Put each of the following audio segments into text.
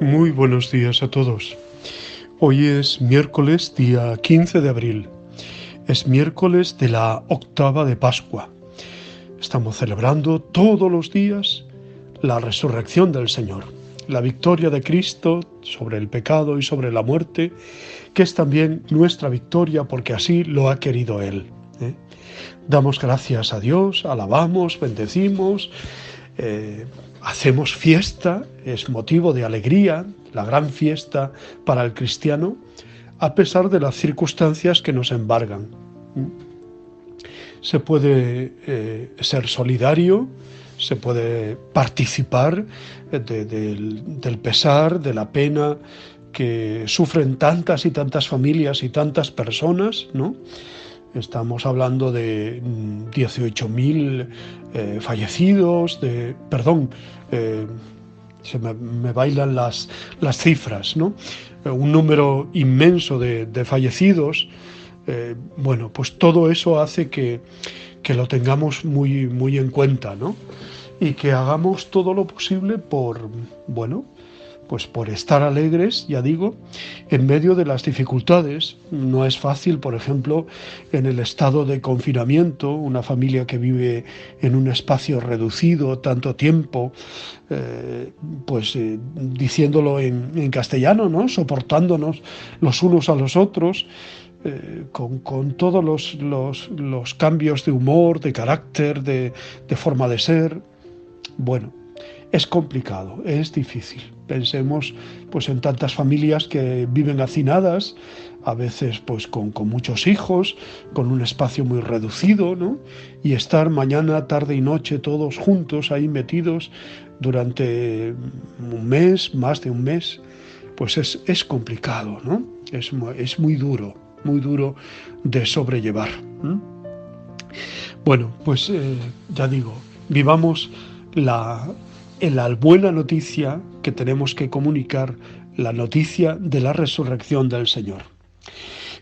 Muy buenos días a todos. Hoy es miércoles, día 15 de abril. Es miércoles de la octava de Pascua. Estamos celebrando todos los días la resurrección del Señor, la victoria de Cristo sobre el pecado y sobre la muerte, que es también nuestra victoria porque así lo ha querido Él. Damos gracias a Dios, alabamos, bendecimos, hacemos fiesta, es motivo de alegría, la gran fiesta para el cristiano, a pesar de las circunstancias que nos embargan. Se puede ser solidario, se puede participar del pesar, de la pena que sufren tantas y tantas familias y tantas personas, ¿no? Estamos hablando de 18.000 fallecidos, se me bailan las cifras, ¿no? Un número inmenso de fallecidos. Bueno, pues todo eso hace que lo tengamos muy, muy en cuenta, ¿no? Y que hagamos todo lo posible por estar alegres, ya digo, en medio de las dificultades. No es fácil, por ejemplo, en el estado de confinamiento, una familia que vive en un espacio reducido tanto tiempo, diciéndolo en castellano, ¿no? Soportándonos los unos a los otros, con todos los cambios de humor, de carácter, de forma de ser. Bueno, es complicado, es difícil. Pensemos pues en tantas familias que viven hacinadas, a veces pues con muchos hijos, con un espacio muy reducido, ¿no? Y estar mañana, tarde y noche todos juntos ahí metidos durante un mes, más de un mes, pues es complicado, ¿no? Es muy duro de sobrellevar. Bueno, pues ya digo, vivamos la buena noticia que tenemos que comunicar, la noticia de la resurrección del Señor.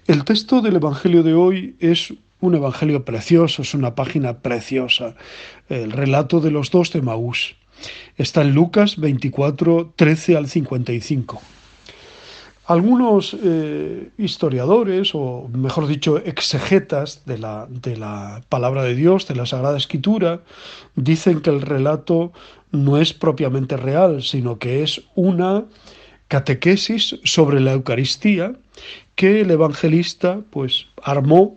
El texto del Evangelio de hoy es un evangelio precioso, es una página preciosa, el relato de los dos de Emaús. Está en Lucas 24, 13 al 55. Algunos historiadores, o mejor dicho, exegetas de la palabra de Dios, de la Sagrada Escritura, dicen que el relato no es propiamente real, sino que es una catequesis sobre la Eucaristía que el evangelista pues armó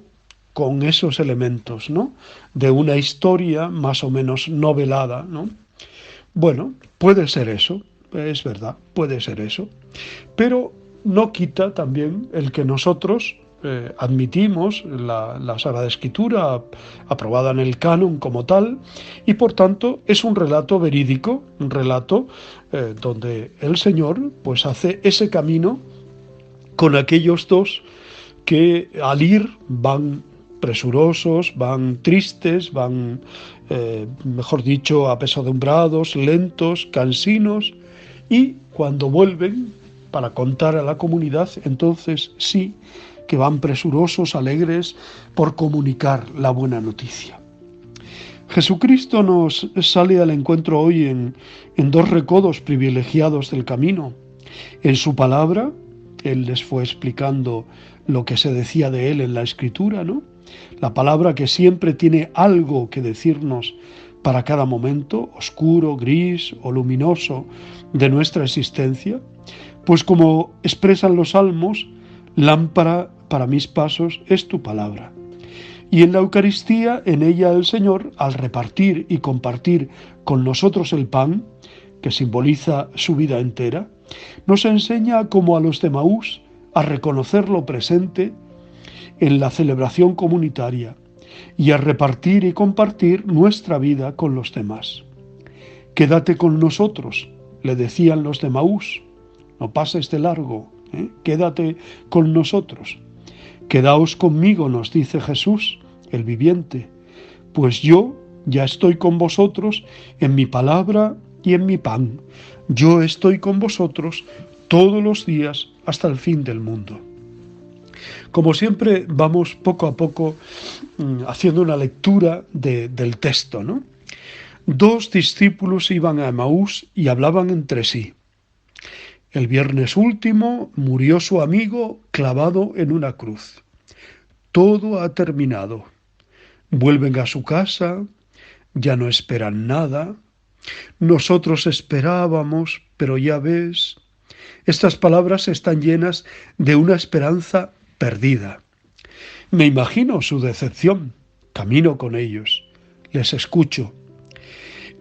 con esos elementos, ¿no? De una historia más o menos novelada, ¿no? Bueno, puede ser eso, es verdad, puede ser eso, pero no quita también el que nosotros admitimos la Sagrada Escritura aprobada en el canon como tal, y por tanto es un relato verídico, un relato donde el Señor pues hace ese camino con aquellos dos que al ir van presurosos, van tristes, van, mejor dicho, apesadumbrados, lentos, cansinos, y cuando vuelven para contar a la comunidad, entonces sí que van presurosos, alegres, por comunicar la buena noticia. Jesucristo nos sale al encuentro hoy en dos recodos privilegiados del camino. En su palabra, Él les fue explicando lo que se decía de Él en la Escritura, ¿no? La palabra que siempre tiene algo que decirnos para cada momento, oscuro, gris o luminoso, de nuestra existencia. Pues como expresan los salmos, lámpara para mis pasos es tu palabra. Y en la Eucaristía, en ella el Señor, al repartir y compartir con nosotros el pan, que simboliza su vida entera, nos enseña, como a los de Emaús, a reconocer lo presente en la celebración comunitaria y a repartir y compartir nuestra vida con los demás. Quédate con nosotros, le decían los de Emaús, no pases de largo, quédate con nosotros. Quedaos conmigo, nos dice Jesús, el viviente, pues yo ya estoy con vosotros en mi palabra y en mi pan. Yo estoy con vosotros todos los días hasta el fin del mundo. Como siempre, vamos poco a poco haciendo una lectura del texto, ¿no? Dos discípulos iban a Emaús y hablaban entre sí. El viernes último murió su amigo clavado en una cruz. Todo ha terminado. Vuelven a su casa, ya no esperan nada. Nosotros esperábamos, pero ya ves. Estas palabras están llenas de una esperanza perdida. Me imagino su decepción. Camino con ellos. Les escucho.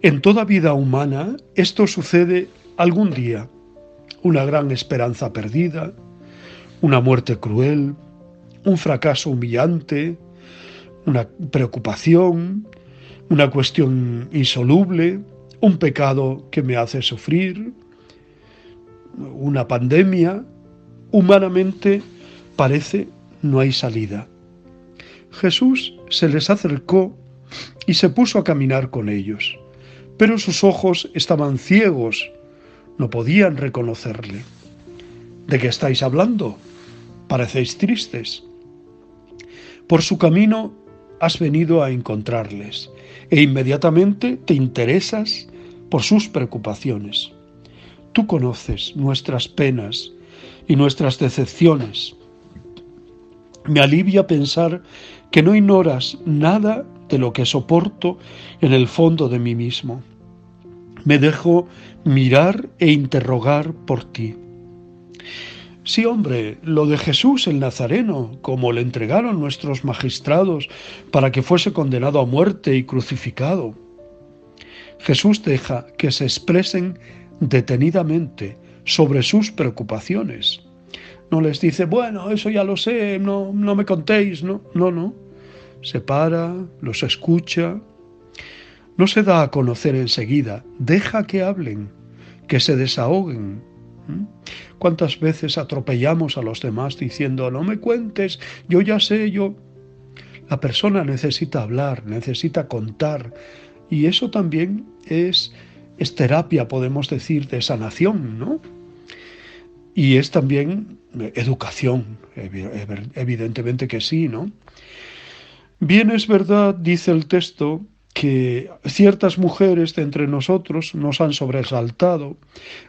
En toda vida humana esto sucede algún día. Una gran esperanza perdida, una muerte cruel, un fracaso humillante, una preocupación, una cuestión insoluble, un pecado que me hace sufrir, una pandemia. Humanamente parece no hay salida. Jesús se les acercó y se puso a caminar con ellos, pero sus ojos estaban ciegos, no podían reconocerle. ¿De qué estáis hablando? Parecéis tristes. Por su camino has venido a encontrarles e inmediatamente te interesas por sus preocupaciones. Tú conoces nuestras penas y nuestras decepciones. Me alivia pensar que no ignoras nada de lo que soporto en el fondo de mí mismo. Me dejo mirar e interrogar por ti. Sí, hombre, lo de Jesús el Nazareno, como le entregaron nuestros magistrados para que fuese condenado a muerte y crucificado. Jesús deja que se expresen detenidamente sobre sus preocupaciones. No les dice, bueno, eso ya lo sé, no me contéis, no. Se para, los escucha, no se da a conocer enseguida, deja que hablen, que se desahoguen. ¿Cuántas veces atropellamos a los demás diciendo, no me cuentes, yo ya sé, yo? La persona necesita hablar, necesita contar, y eso también es terapia, podemos decir, de sanación, ¿no? Y es también educación, evidentemente que sí, ¿no? Bien es verdad, dice el texto, que ciertas mujeres de entre nosotros nos han sobresaltado,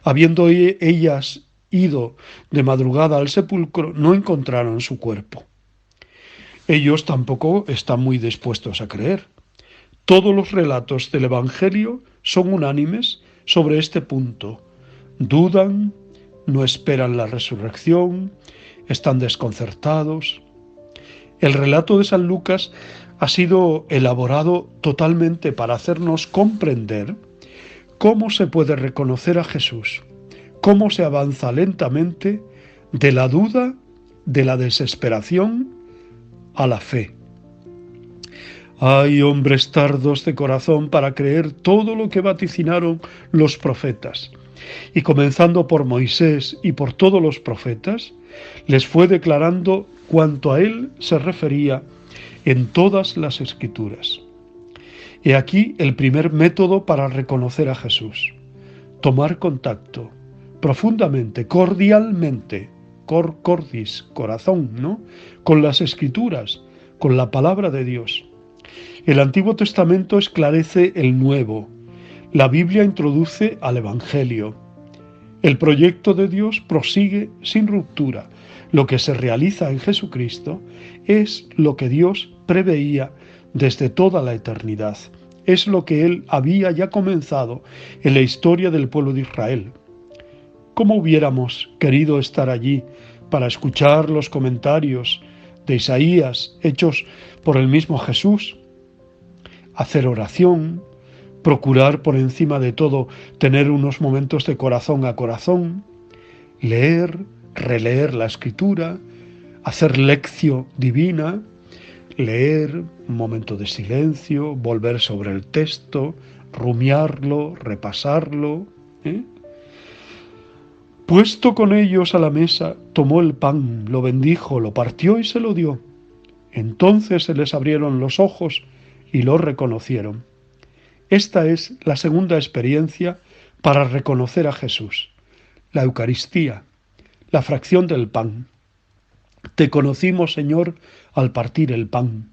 habiendo ellas ido de madrugada al sepulcro, no encontraron su cuerpo. Ellos tampoco están muy dispuestos a creer. Todos los relatos del Evangelio son unánimes sobre este punto. Dudan, no esperan la resurrección, están desconcertados. El relato de San Lucas ha sido elaborado totalmente para hacernos comprender cómo se puede reconocer a Jesús, cómo se avanza lentamente de la duda, de la desesperación, a la fe. Hay hombres tardos de corazón para creer todo lo que vaticinaron los profetas, y comenzando por Moisés y por todos los profetas, les fue declarando cuanto a él se refería en todas las Escrituras. He aquí el primer método para reconocer a Jesús: tomar contacto profundamente, cordialmente, cordis, corazón, ¿no?, con las Escrituras, con la palabra de Dios. El Antiguo Testamento esclarece el Nuevo, la Biblia introduce al Evangelio. El proyecto de Dios prosigue sin ruptura. Lo que se realiza en Jesucristo es lo que Dios preveía desde toda la eternidad. Es lo que Él había ya comenzado en la historia del pueblo de Israel. ¿Cómo hubiéramos querido estar allí para escuchar los comentarios de Isaías hechos por el mismo Jesús? Hacer oración, procurar por encima de todo tener unos momentos de corazón a corazón, leer, releer la Escritura, hacer lección divina, leer, un momento de silencio, volver sobre el texto, rumiarlo, repasarlo. Puesto con ellos a la mesa, tomó el pan, lo bendijo, lo partió y se lo dio. Entonces se les abrieron los ojos y lo reconocieron. Esta es la segunda experiencia para reconocer a Jesús: la Eucaristía, la fracción del pan. Te conocimos, Señor, al partir el pan.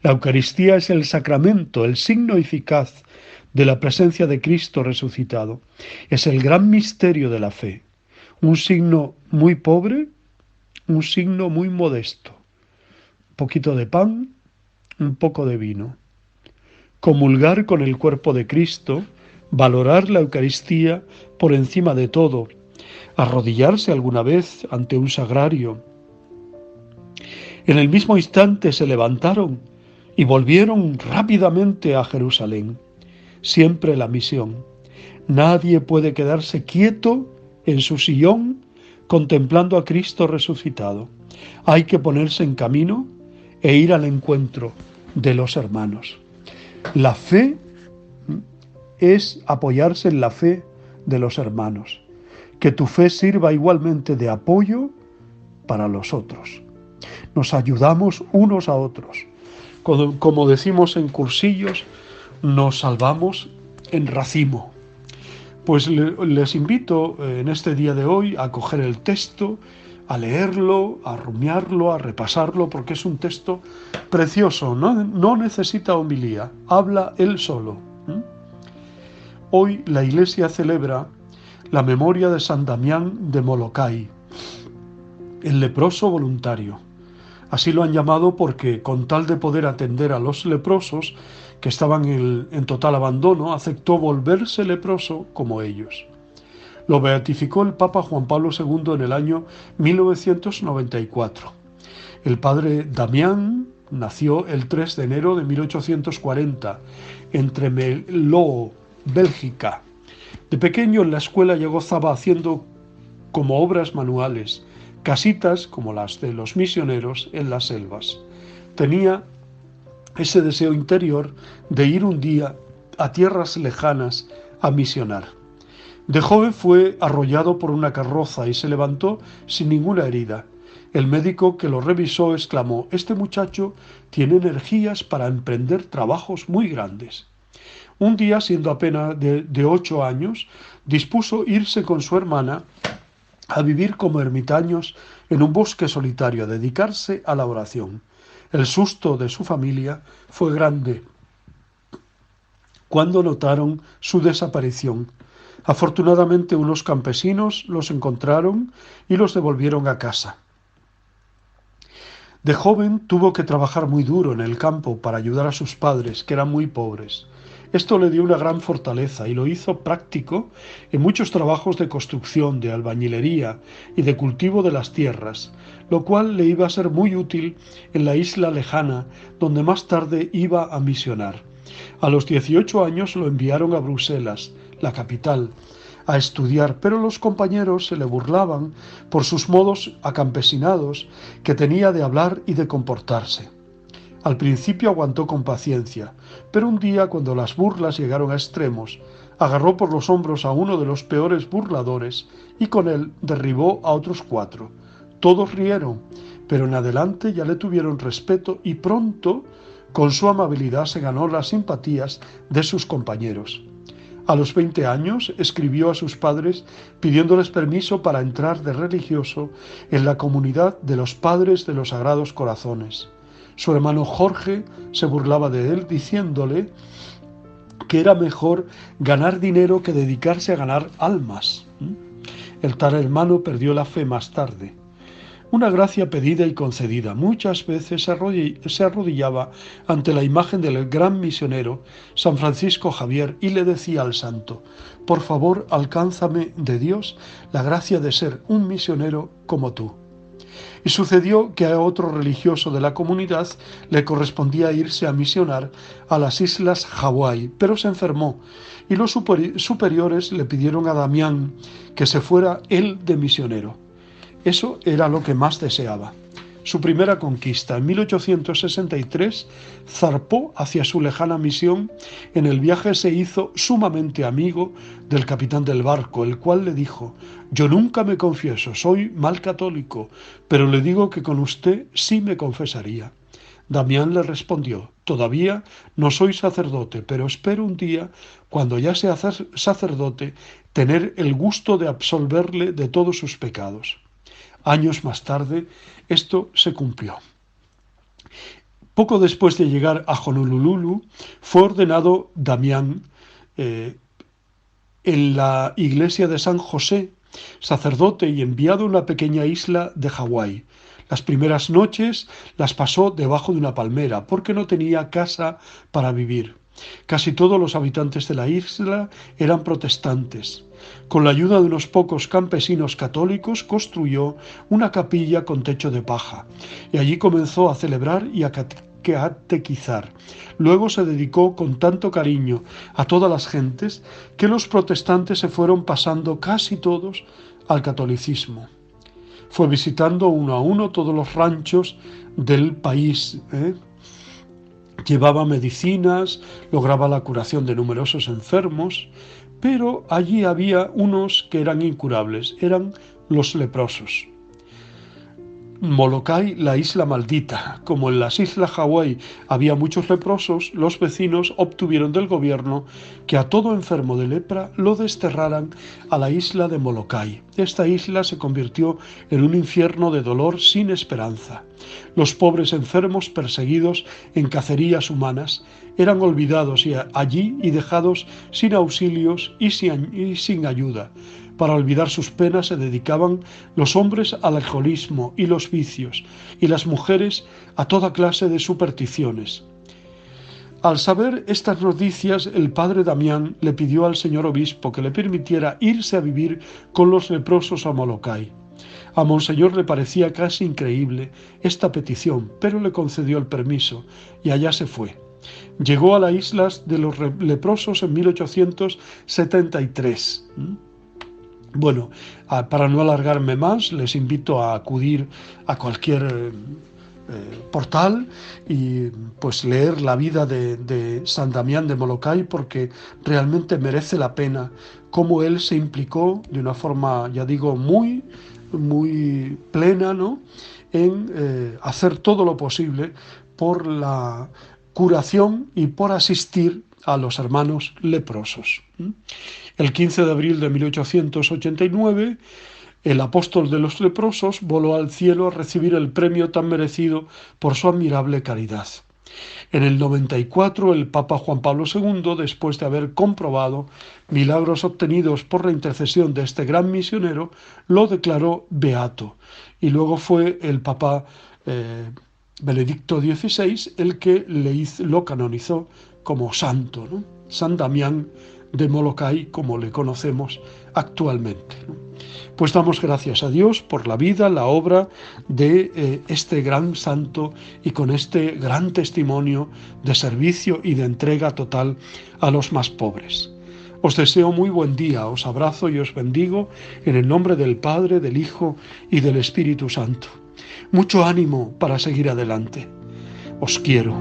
La Eucaristía es el sacramento, el signo eficaz de la presencia de Cristo resucitado. Es el gran misterio de la fe. Un signo muy pobre, un signo muy modesto. Un poquito de pan, un poco de vino. Comulgar con el cuerpo de Cristo, valorar la Eucaristía por encima de todo, arrodillarse alguna vez ante un sagrario. En el mismo instante se levantaron y volvieron rápidamente a Jerusalén. Siempre la misión. Nadie puede quedarse quieto en su sillón contemplando a Cristo resucitado. Hay que ponerse en camino e ir al encuentro de los hermanos. La fe es apoyarse en la fe de los hermanos. Que tu fe sirva igualmente de apoyo para los otros. Nos ayudamos unos a otros. Como decimos en cursillos, nos salvamos en racimo. Pues les invito en este día de hoy a coger el texto, a leerlo, a rumiarlo, a repasarlo, porque es un texto precioso, no necesita homilía, habla él solo. Hoy la Iglesia celebra la memoria de San Damián de Molokai, el leproso voluntario. Así lo han llamado porque, con tal de poder atender a los leprosos, que estaban en total abandono, aceptó volverse leproso como ellos. Lo beatificó el Papa Juan Pablo II en el año 1994. El padre Damián nació el 3 de enero de 1840 en Tremelo, Bélgica. De pequeño en la escuela ya gozaba haciendo como obras manuales, casitas como las de los misioneros en las selvas. Tenía ese deseo interior de ir un día a tierras lejanas a misionar. De joven fue arrollado por una carroza y se levantó sin ninguna herida. El médico que lo revisó exclamó: «Este muchacho tiene energías para emprender trabajos muy grandes». Un día, siendo apenas de 8 años, dispuso irse con su hermana a vivir como ermitaños en un bosque solitario, a dedicarse a la oración. El susto de su familia fue grande cuando notaron su desaparición. Afortunadamente, unos campesinos los encontraron y los devolvieron a casa. De joven tuvo que trabajar muy duro en el campo para ayudar a sus padres, que eran muy pobres. Esto le dio una gran fortaleza y lo hizo práctico en muchos trabajos de construcción, de albañilería y de cultivo de las tierras, lo cual le iba a ser muy útil en la isla lejana, donde más tarde iba a misionar. A los 18 años lo enviaron a Bruselas, la capital, a estudiar, pero los compañeros se le burlaban por sus modos acampesinados que tenía de hablar y de comportarse. Al principio aguantó con paciencia, pero un día, cuando las burlas llegaron a extremos, agarró por los hombros a uno de los peores burladores y con él derribó a otros 4. Todos rieron, pero en adelante ya le tuvieron respeto y pronto, con su amabilidad, se ganó las simpatías de sus compañeros. A los 20 años escribió a sus padres pidiéndoles permiso para entrar de religioso en la comunidad de los Padres de los Sagrados Corazones. Su hermano Jorge se burlaba de él diciéndole que era mejor ganar dinero que dedicarse a ganar almas. El tal hermano perdió la fe más tarde. Una gracia pedida y concedida. Muchas veces se arrodillaba ante la imagen del gran misionero San Francisco Javier y le decía al santo: «Por favor, alcánzame de Dios la gracia de ser un misionero como tú». Y sucedió que a otro religioso de la comunidad le correspondía irse a misionar a las islas Hawái, pero se enfermó y los superiores le pidieron a Damián que se fuera él de misionero. Eso era lo que más deseaba. Su primera conquista, en 1863, zarpó hacia su lejana misión. En el viaje se hizo sumamente amigo del capitán del barco, el cual le dijo: «Yo nunca me confieso, soy mal católico, pero le digo que con usted sí me confesaría». Damián le respondió: «Todavía no soy sacerdote, pero espero un día, cuando ya sea sacerdote, tener el gusto de absolverle de todos sus pecados». Años más tarde, esto se cumplió. Poco después de llegar a Honolulu, fue ordenado Damián en la iglesia de San José sacerdote y enviado a una pequeña isla de Hawái. Las primeras noches las pasó debajo de una palmera porque no tenía casa para vivir. Casi todos los habitantes de la isla eran protestantes. Con la ayuda de unos pocos campesinos católicos construyó una capilla con techo de paja y allí comenzó a celebrar y a catequizar. Luego se dedicó con tanto cariño a todas las gentes que los protestantes se fueron pasando casi todos al catolicismo. Fue visitando uno a uno todos los ranchos del país, Llevaba medicinas, lograba la curación de numerosos enfermos, pero allí había unos que eran incurables, eran los leprosos. Molokai, la isla maldita. Como en las islas Hawái había muchos leprosos, los vecinos obtuvieron del gobierno que a todo enfermo de lepra lo desterraran a la isla de Molokai. Esta isla se convirtió en un infierno de dolor sin esperanza. Los pobres enfermos perseguidos en cacerías humanas eran olvidados allí y dejados sin auxilios y sin ayuda. Para olvidar sus penas se dedicaban los hombres al alcoholismo y los vicios, y las mujeres a toda clase de supersticiones. Al saber estas noticias, el padre Damián le pidió al señor obispo que le permitiera irse a vivir con los leprosos a Molokai. A monseñor le parecía casi increíble esta petición, pero le concedió el permiso, y allá se fue. Llegó a las islas de los leprosos en 1873. Bueno, para no alargarme más, les invito a acudir a cualquier portal y pues leer la vida de San Damián de Molokai, porque realmente merece la pena cómo él se implicó de una forma, ya digo, muy, muy plena, ¿no?, en hacer todo lo posible por la curación y por asistir a los hermanos leprosos. El 15 de abril de 1889, el apóstol de los leprosos voló al cielo a recibir el premio tan merecido por su admirable caridad. En el 94, el Papa Juan Pablo II, después de haber comprobado milagros obtenidos por la intercesión de este gran misionero, lo declaró beato. Y luego fue el Papa Benedicto XVI el que lo canonizó como santo, ¿no? San Damián de Molokai, como le conocemos actualmente, ¿no? Pues damos gracias a Dios por la vida, la obra de este gran santo, y con este gran testimonio de servicio y de entrega total a los más pobres. Os deseo muy buen día, os abrazo y os bendigo en el nombre del Padre, del Hijo y del Espíritu Santo. Mucho ánimo para seguir adelante. Os quiero.